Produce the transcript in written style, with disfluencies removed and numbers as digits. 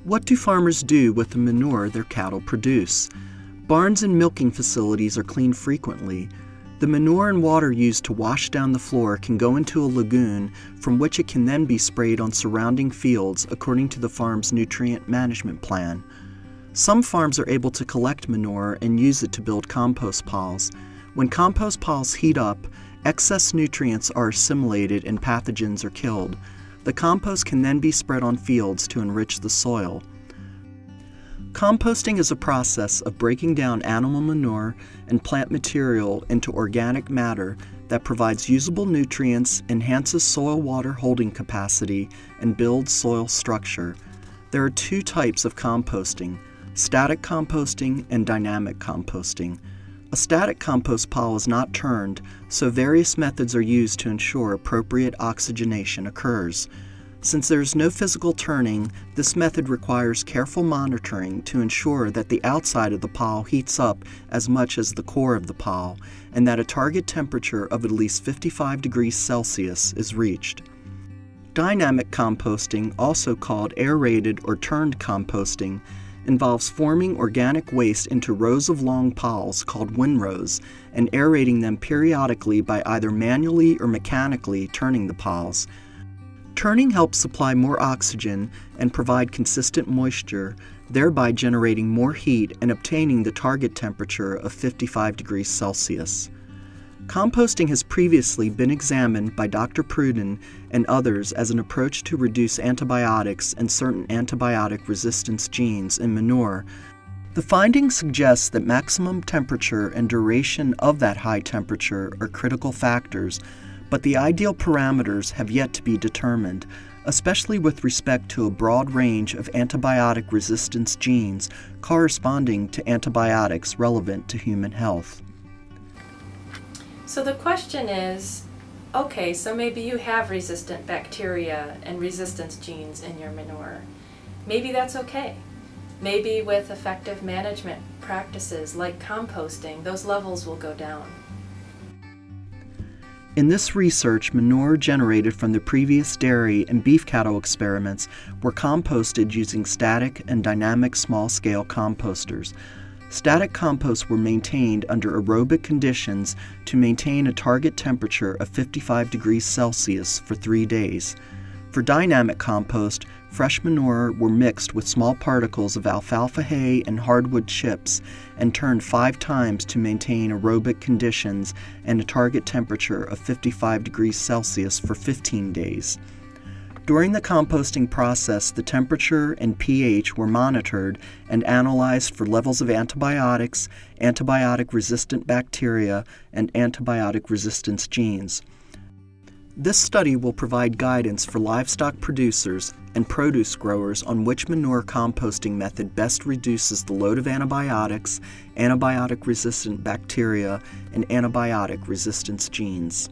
What do farmers do with the manure their cattle produce? Barns and milking facilities are cleaned frequently. The manure and water used to wash down the floor can go into a lagoon from which it can then be sprayed on surrounding fields according to the farm's nutrient management plan. Some farms are able to collect manure and use it to build compost piles. When compost piles heat up, excess nutrients are assimilated and pathogens are killed. The compost can then be spread on fields to enrich the soil. Composting is a process of breaking down animal manure and plant material into organic matter that provides usable nutrients, enhances soil water holding capacity, and builds soil structure. There are two types of composting: static composting and dynamic composting. A static compost pile is not turned, so various methods are used to ensure appropriate oxygenation occurs. Since there is no physical turning, this method requires careful monitoring to ensure that the outside of the pile heats up as much as the core of the pile, and that a target temperature of at least 55 degrees Celsius is reached. Dynamic composting, also called aerated or turned composting, involves forming organic waste into rows of long piles called windrows and aerating them periodically by either manually or mechanically turning the piles. Turning helps supply more oxygen and provide consistent moisture, thereby generating more heat and obtaining the target temperature of 55 degrees Celsius. Composting has previously been examined by Dr. Pruden and others as an approach to reduce antibiotics and certain antibiotic resistance genes in manure. The findings suggest that maximum temperature and duration of that high temperature are critical factors, but the ideal parameters have yet to be determined, especially with respect to a broad range of antibiotic resistance genes corresponding to antibiotics relevant to human health. So the question is, okay, so maybe you have resistant bacteria and resistance genes in your manure. Maybe that's okay. Maybe with effective management practices like composting, those levels will go down. In this research, manure generated from the previous dairy and beef cattle experiments were composted using static and dynamic small-scale composters. Static composts were maintained under aerobic conditions to maintain a target temperature of 55 degrees Celsius for 3 days. For dynamic compost, fresh manure were mixed with small particles of alfalfa hay and hardwood chips and turned 5 times to maintain aerobic conditions and a target temperature of 55 degrees Celsius for 15 days. During the composting process, the temperature and pH were monitored and analyzed for levels of antibiotics, antibiotic-resistant bacteria, and antibiotic resistance genes. This study will provide guidance for livestock producers and produce growers on which manure composting method best reduces the load of antibiotics, antibiotic-resistant bacteria, and antibiotic resistance genes.